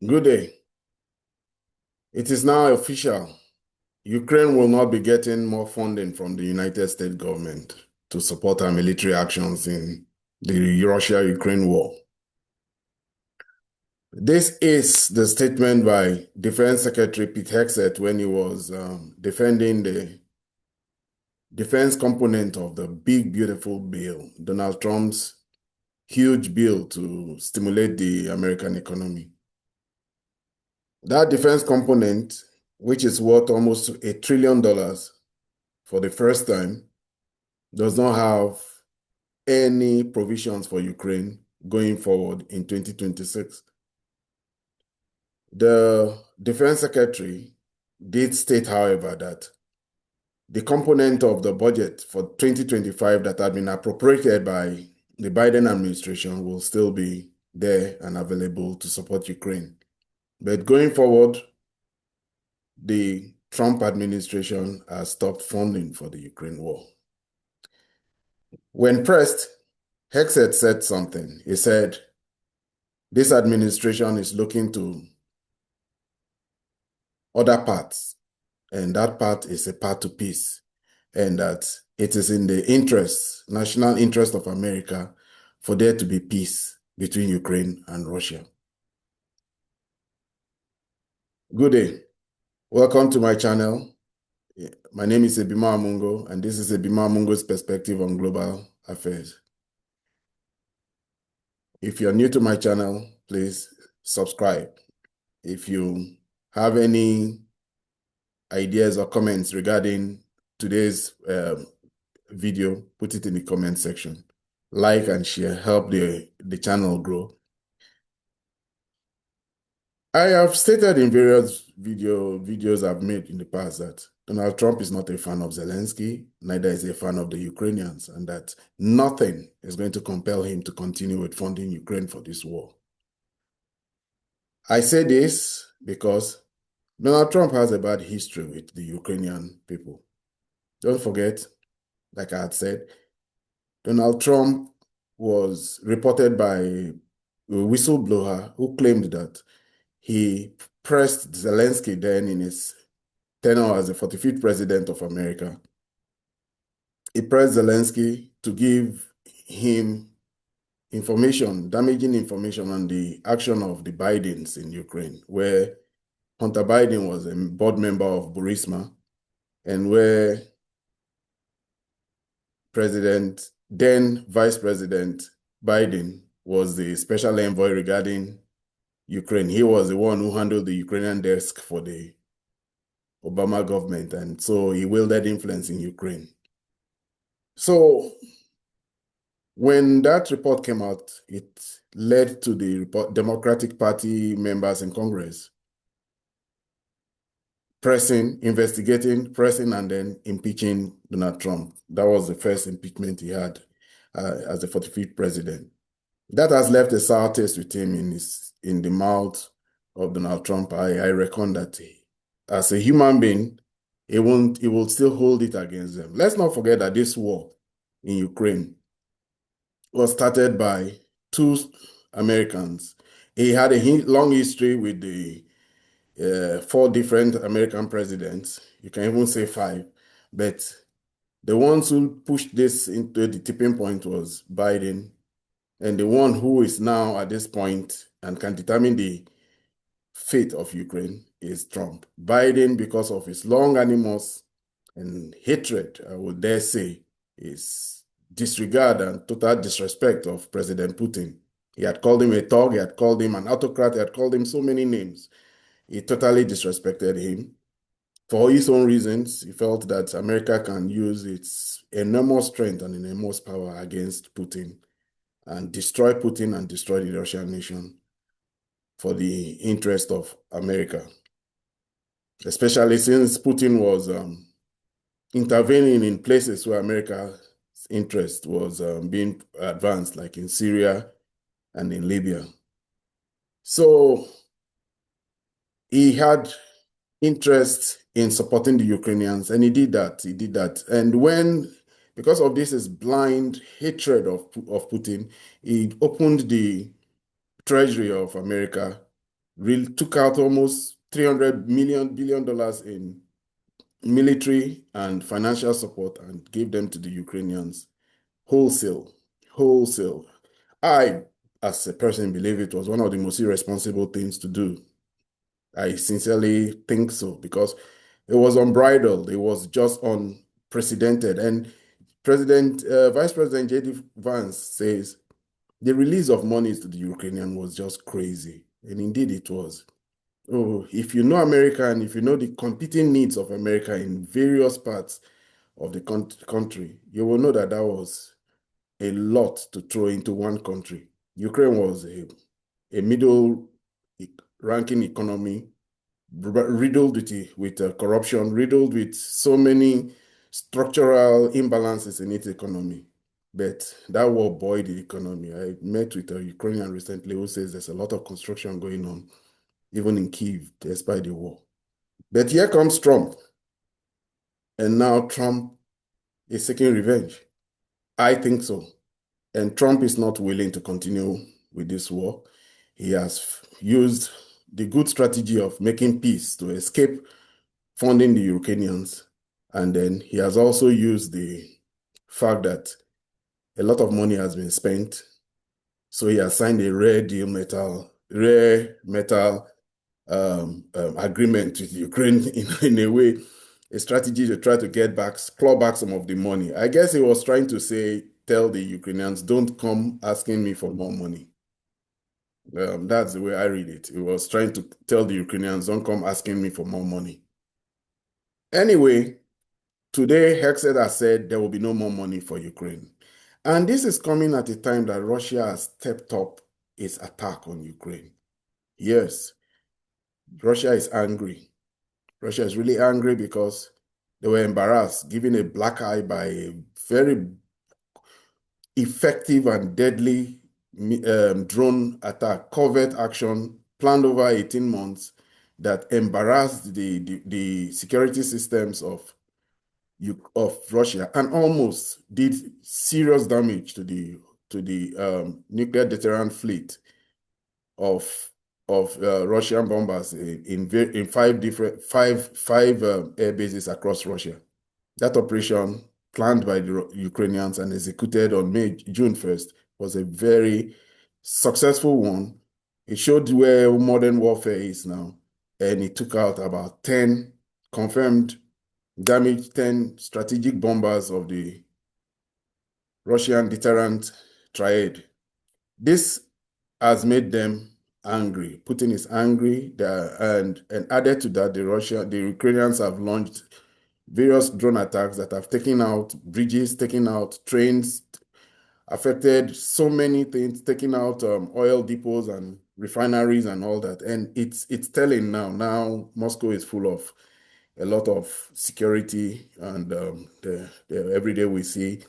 Good day. It is now official. Ukraine will not be getting more funding from the United States government to support our military actions in the Russia-Ukraine war. This is the statement by Defense Secretary Pete Hegseth when he was defending the defense component of the big, beautiful bill, Donald Trump's huge bill to stimulate the American economy. That defense component, which is worth almost $1 trillion for the first time, does not have any provisions for Ukraine going forward in 2026. The defense secretary did state, however, that the component of the budget for 2025 that had been appropriated by the Biden administration will still be there and available to support Ukraine. But going forward, the Trump administration has stopped funding for the Ukraine war. When pressed, Hegseth said something. He said, this administration is looking to other paths, and that path is a path to peace, and that it is in the interest, national interest of America for there to be peace between Ukraine and Russia. Good day. Welcome to my channel. My name is Ebima Amungo, and this is Ebima Amungo's perspective on global affairs. If you're new to my channel, please subscribe. If you have any ideas or comments regarding today's video, put it in the comment section. Like and share, help the channel grow. I have stated in various videos I've made in the past that Donald Trump is not a fan of Zelensky, neither is he a fan of the Ukrainians, and that nothing is going to compel him to continue with funding Ukraine for this war. I say this because Donald Trump has a bad history with the Ukrainian people. Don't forget, like I had said, Donald Trump was reported by a whistleblower who claimed that he pressed Zelensky then in his tenure as the 45th president of America. He pressed Zelensky to give him information, damaging information on the action of the Bidens in Ukraine, where Hunter Biden was a board member of Burisma, and where then Vice President Biden was the special envoy regarding Ukraine. He was the one who handled the Ukrainian desk for the Obama government, and so he wielded influence in Ukraine. So when that report came out, it led to the Democratic Party members in Congress investigating, pressing, and then impeaching Donald Trump. That was the first impeachment he had as the 45th president. That has left a sour taste with him in the mouth of Donald Trump. I reckon that as a human being, he will still hold it against them. Let's not forget that this war in Ukraine was started by two Americans. He had a long history with the 4 different American presidents. You can even say 5, but the ones who pushed this into the tipping point was Biden, and the one who is now at this point and can determine the fate of Ukraine is Trump. Biden, because of his long animus and hatred, I would dare say, is disregard and total disrespect of President Putin. He had called him a thug, he had called him an autocrat, he had called him so many names. He totally disrespected him. For his own reasons, he felt that America can use its enormous strength and enormous power against Putin and destroy Putin and destroy the Russian nation for the interest of America. Especially since Putin was intervening in places where America's interest was being advanced, like in Syria and in Libya. So he had interest in supporting the Ukrainians, and he did that. And because of this, his blind hatred of Putin, he opened the treasury of America took out almost $300 billion in military and financial support and gave them to the Ukrainians wholesale. Wholesale. I, as a person, believe it was one of the most irresponsible things to do. I sincerely think so because it was unbridled. It was just unprecedented. And Vice President J.D. Vance says the release of monies to the Ukrainian was just crazy. And indeed it was. Oh, if you know America and if you know the competing needs of America in various parts of the country, you will know that that was a lot to throw into one country. Ukraine was a middle ranking economy, riddled with corruption, riddled with so many structural imbalances in its economy. But that war buoyed the economy. I met with a Ukrainian recently who says there's a lot of construction going on, even in Kyiv, despite the war. But here comes Trump. And now Trump is seeking revenge. I think so. And Trump is not willing to continue with this war. He has used the good strategy of making peace to escape funding the Ukrainians. And then he has also used the fact that a lot of money has been spent. So he has signed a rare metal agreement with Ukraine in a way, a strategy to try to claw back some of the money. I guess he was trying to tell the Ukrainians, don't come asking me for more money. That's the way I read it. He was trying to tell the Ukrainians, don't come asking me for more money. Anyway, today Hegseth has said there will be no more money for Ukraine. And this is coming at a time that Russia has stepped up its attack on Ukraine. Yes, Russia is angry. Russia is really angry because they were embarrassed, given a black eye by a very effective and deadly drone attack, covert action planned over 18 months that embarrassed the security systems of Russia and almost did serious damage to the nuclear deterrent fleet of Russian bombers in five air bases across Russia. That operation, planned by the Ukrainians and executed on June 1st, was a very successful one. It showed where modern warfare is now, and it took out about 10 confirmed damaged 10 strategic bombers of the Russian deterrent triad. This has made them angry. Putin is angry, and added to that, the Ukrainians have launched various drone attacks that have taken out bridges, taken out trains, affected so many things, taking out oil depots and refineries and all that. And it's telling now. Now Moscow is full of a lot of security, and every day we see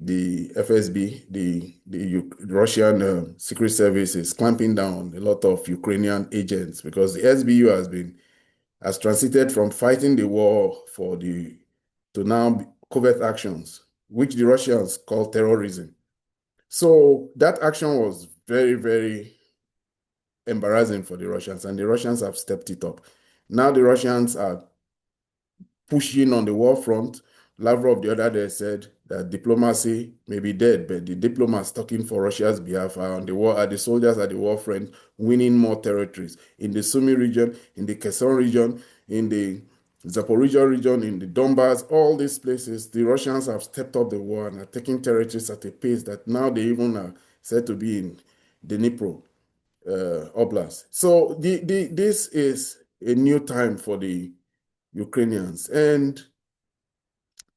the FSB, the Russian Secret Service is clamping down a lot of Ukrainian agents because the SBU has transited from fighting the war to now covert actions, which the Russians call terrorism. So that action was very, very embarrassing for the Russians, and the Russians have stepped it up. Now the Russians are pushing on the war front. Lavrov the other day said that diplomacy may be dead, but the diplomats talking for Russia's behalf are the soldiers at the war front, winning more territories in the Sumy region, in the Kherson region, in the Zaporizhia region, in the Donbass, all these places. The Russians have stepped up the war and are taking territories at a pace that now they even are said to be in the Dnipro Oblast. So this is a new time for the Ukrainians. And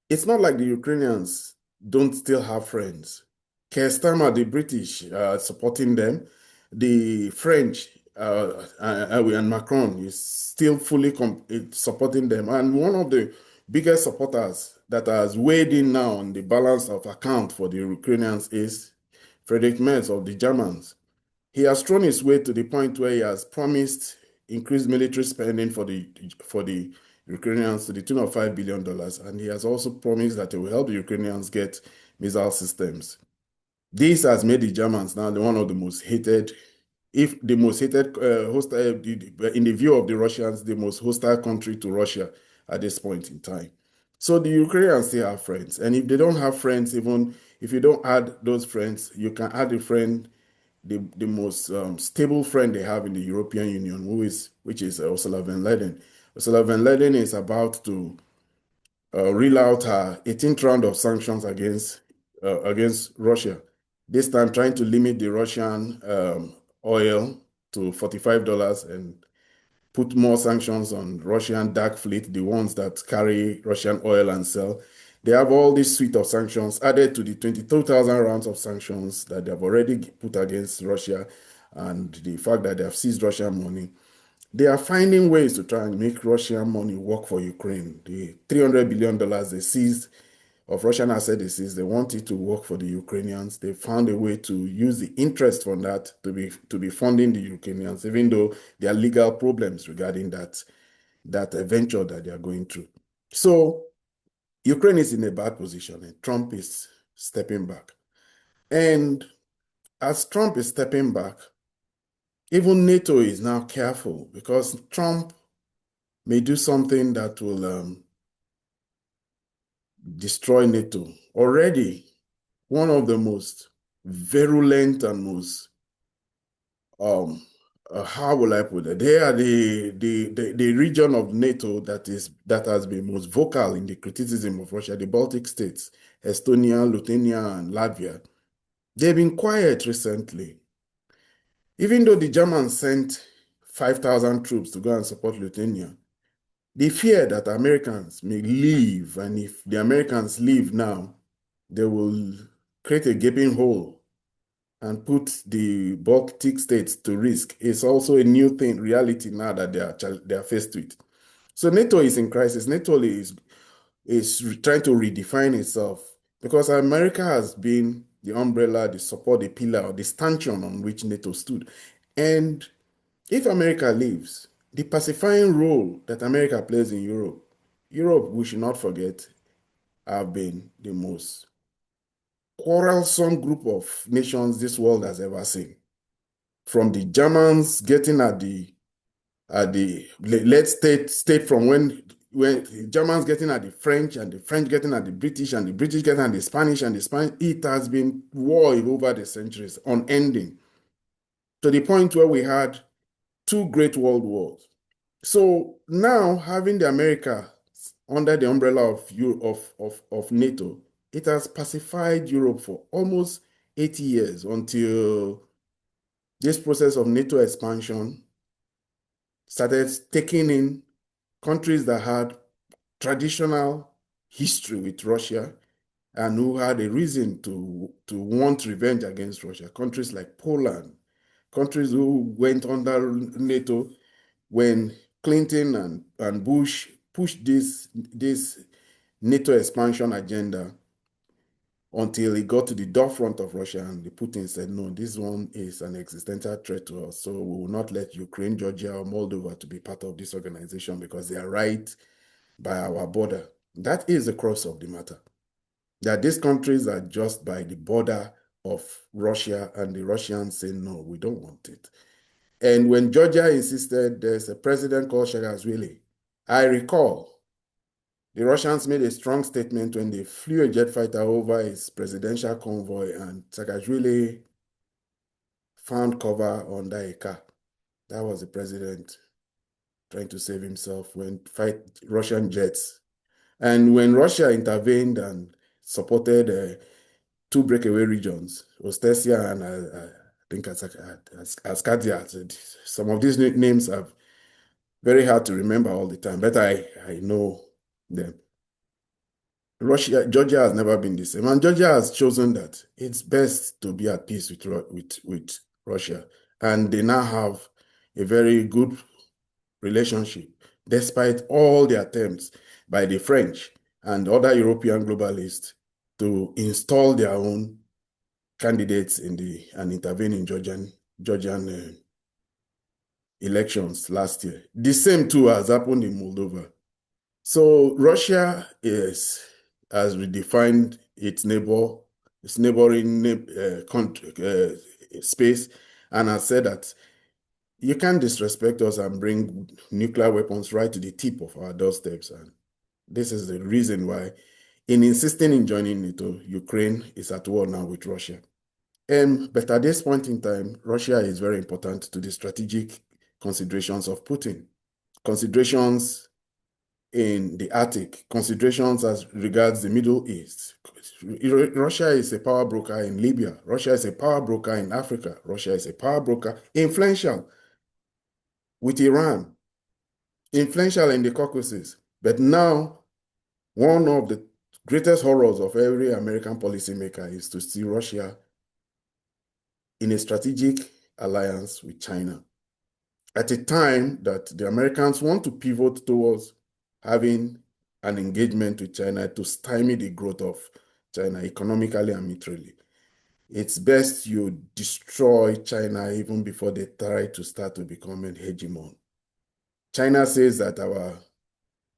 it's not like the Ukrainians don't still have friends. Keir Starmer, the British, supporting them. The French and Macron is still fully supporting them. And one of the biggest supporters that has weighed in now on the balance of account for the Ukrainians is Friedrich Merz of the Germans. He has thrown his weight to the point where he has promised increased military spending for the Ukrainians to the tune of $5 billion. And he has also promised that he will help the Ukrainians get missile systems. This has made the Germans now one of the most hated if the most hated hostile, in the view of the Russians, the most hostile country to Russia at this point in time. So the Ukrainians still have friends, and if they don't have friends, even if you don't add those friends, you can add a friend, the most stable friend they have in the European Union, which is Ursula von der Leyen. Ursula von der Leyen is about to reel out her 18th round of sanctions against Russia. This time, trying to limit the Russian oil to $45 and put more sanctions on Russian dark fleet, the ones that carry Russian oil and sell. They have all this suite of sanctions added to the 22,000 rounds of sanctions that they have already put against Russia, and the fact that they have seized Russian money. They are finding ways to try and make Russian money work for Ukraine. The $300 billion they seized of Russian assets they seized, they want it to work for the Ukrainians. They found a way to use the interest from that to be funding the Ukrainians, even though there are legal problems regarding that venture that they are going through. So Ukraine is in a bad position, and Trump is stepping back. And as Trump is stepping back, even NATO is now careful because Trump may do something that will destroy NATO. Already, one of the most virulent and most how will I put it? They are the region of NATO that has been most vocal in the criticism of Russia, the Baltic states, Estonia, Lithuania, and Latvia. They've been quiet recently. Even though the Germans sent 5,000 troops to go and support Lithuania, they fear that Americans may leave, and if the Americans leave now, they will create a gaping hole and put the Baltic states to risk. It's also a new reality now that they are faced with. So NATO is in crisis. NATO is trying to redefine itself because America has been the umbrella, the support, the pillar, the stanchion on which NATO stood. And if America leaves, the pacifying role that America plays in Europe, we should not forget, have been the most quarrelsome group of nations this world has ever seen. From the Germans getting at the let's state from when the Germans getting at the French, and the French getting at the British, and the British getting at the Spanish, and the Spanish, it has been war over the centuries, unending, to the point where we had two great world wars. So now having the America under the umbrella of NATO, it has pacified Europe for almost 80 years until this process of NATO expansion started taking in countries that had traditional history with Russia and who had a reason to want revenge against Russia. Countries like Poland, countries who went under NATO when Clinton and Bush pushed this NATO expansion agenda until it got to the door front of Russia, and the Putin said, no, this one is an existential threat to us, so we will not let Ukraine, Georgia, or Moldova to be part of this organization because they are right by our border. That is the crux of the matter. That these countries are just by the border of Russia, and the Russians say, no, we don't want it. And when Georgia insisted, there's a president called Saakashvili. I recall the Russians made a strong statement when they flew a jet fighter over his presidential convoy, and Saakashvili found cover under a car. That was the president trying to save himself when fight Russian jets. And when Russia intervened and supported two breakaway regions, Ostesia and I think Askadia. Some of these names are very hard to remember all the time, but I know them. Georgia has never been the same, and Georgia has chosen that it's best to be at peace with Russia, and they now have a very good relationship, despite all the attempts by the French and other European globalists to install their own candidates and intervene in Georgian elections last year. The same too has happened in Moldova. So Russia has redefined its neighboring space, and has said that you can't disrespect us and bring nuclear weapons right to the tip of our doorsteps. And this is the reason why, in insisting in joining NATO, Ukraine is at war now with Russia. But at this point in time, Russia is very important to the strategic considerations of Putin. Considerations in the Arctic, considerations as regards the Middle East. Russia is a power broker in Libya. Russia is a power broker in Africa. Russia is a power broker, influential with Iran, influential in the Caucasus. But now, one of the greatest horrors of every American policymaker is to see Russia in a strategic alliance with China at a time that the Americans want to pivot towards having an engagement with China to stymie the growth of China economically and militarily. It's best you destroy China even before they try to start to become an hegemon. China says that our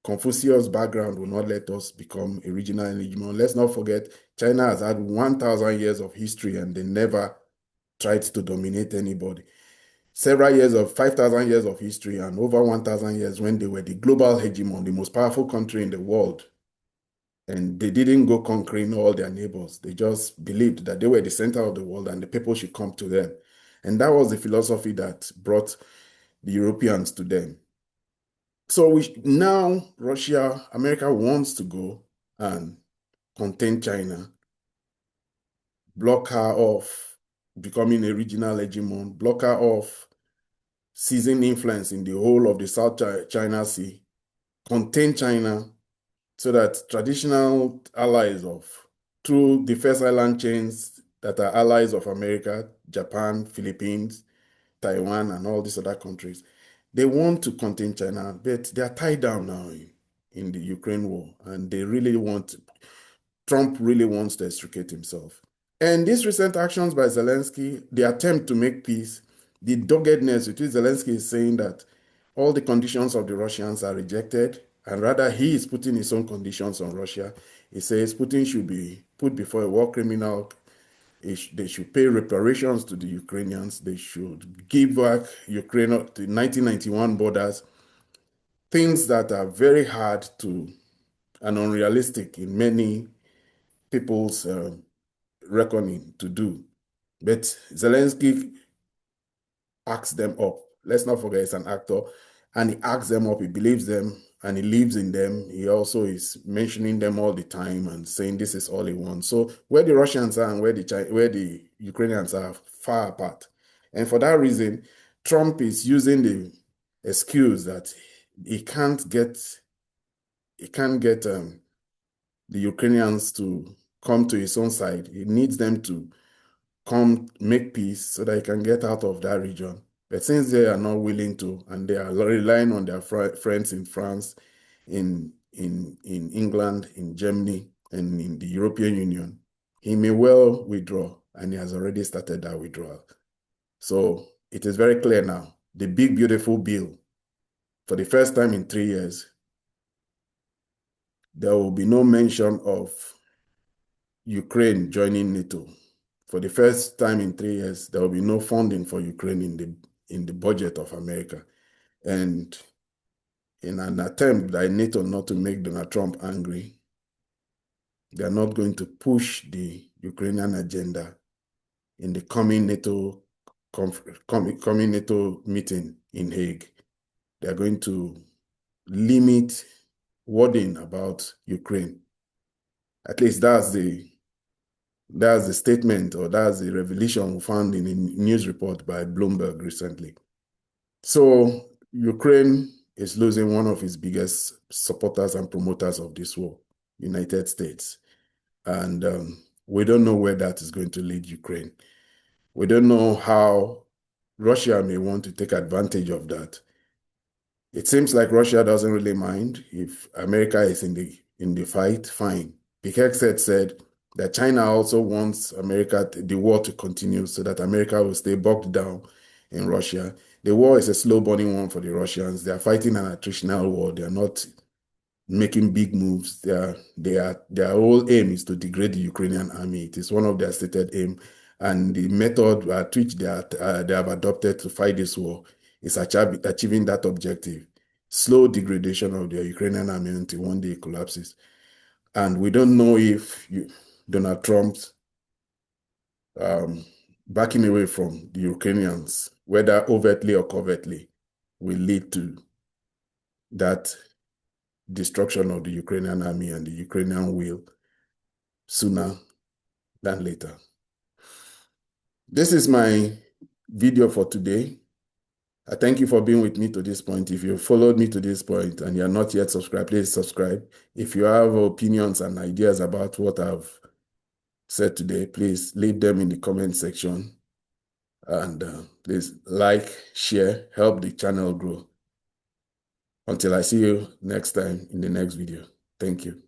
Confucius background will not let us become a regional hegemon. Let's not forget, China has had 1,000 years of history and they never tried to dominate anybody. Several years of 5,000 years of history and over 1,000 years when they were the global hegemon, the most powerful country in the world. And they didn't go conquering all their neighbors. They just believed that they were the center of the world and the people should come to them. And that was the philosophy that brought the Europeans to them. So now Russia, America wants to go and contain China, block her off becoming a regional hegemon, block her off seizing influence in the whole of the South China Sea, contain China so that traditional allies through the first island chains that are allies of America, Japan, Philippines, Taiwan, and all these other countries, they want to contain China, but they are tied down now in the Ukraine war, and Trump really wants to extricate himself. And these recent actions by Zelensky, the attempt to make peace, the doggedness with which Zelensky is saying that all the conditions of the Russians are rejected, and rather he is putting his own conditions on Russia. He says Putin should be put before a war criminal. They should pay reparations to the Ukrainians. They should give back Ukraine to 1991 borders. Things that are very hard to and unrealistic in many people's reckoning to do. But Zelensky acts them up. Let's not forget he's an actor, and he acts them up. He believes them, and he lives in them. He also is mentioning them all the time and saying this is all he wants. So where the Russians are and where the Ukrainians are far apart, and for that reason, Trump is using the excuse that he can't get the Ukrainians to come to his own side. He needs them to come make peace so that he can get out of that region. But since they are not willing to, and they are relying on their friends in France, in England, in Germany, and in the European Union, he may well withdraw, and he has already started that withdrawal. So it is very clear now. The big, beautiful bill, for the first time in 3 years, there will be no mention of Ukraine joining NATO. For the first time in 3 years, there will be no funding for Ukraine in the budget of America. And in an attempt by NATO not to make Donald Trump angry, they are not going to push the Ukrainian agenda in the coming NATO meeting in Hague. They are going to limit wording about Ukraine. At least that's the statement, or that's the revelation we found in a news report by Bloomberg recently. So Ukraine is losing one of its biggest supporters and promoters of this war, United States. And we don't know where that is going to lead Ukraine. We don't know how Russia may want to take advantage of that. It seems like Russia doesn't really mind. If America is in the fight, fine. Pete Hegseth said that China also wants the war to continue so that America will stay bogged down in Russia. The war is a slow-burning one for the Russians. They are fighting an attritional war. They are not making big moves. Their whole aim is to degrade the Ukrainian army. It is one of their stated aim, And the method at which they have adopted to fight this war is achieving that objective. Slow degradation of the Ukrainian army until one day it collapses. And we don't know if Donald Trump's backing away from the Ukrainians, whether overtly or covertly, will lead to that destruction of the Ukrainian army and the Ukrainian will sooner than later. This is my video for today. I thank you for being with me to this point. If you followed me to this point and you are not yet subscribed, please subscribe. If you have opinions and ideas about what I've said today, please leave them in the comment section. And please like, share, help the channel grow. Until I see you next time in the next video. Thank you.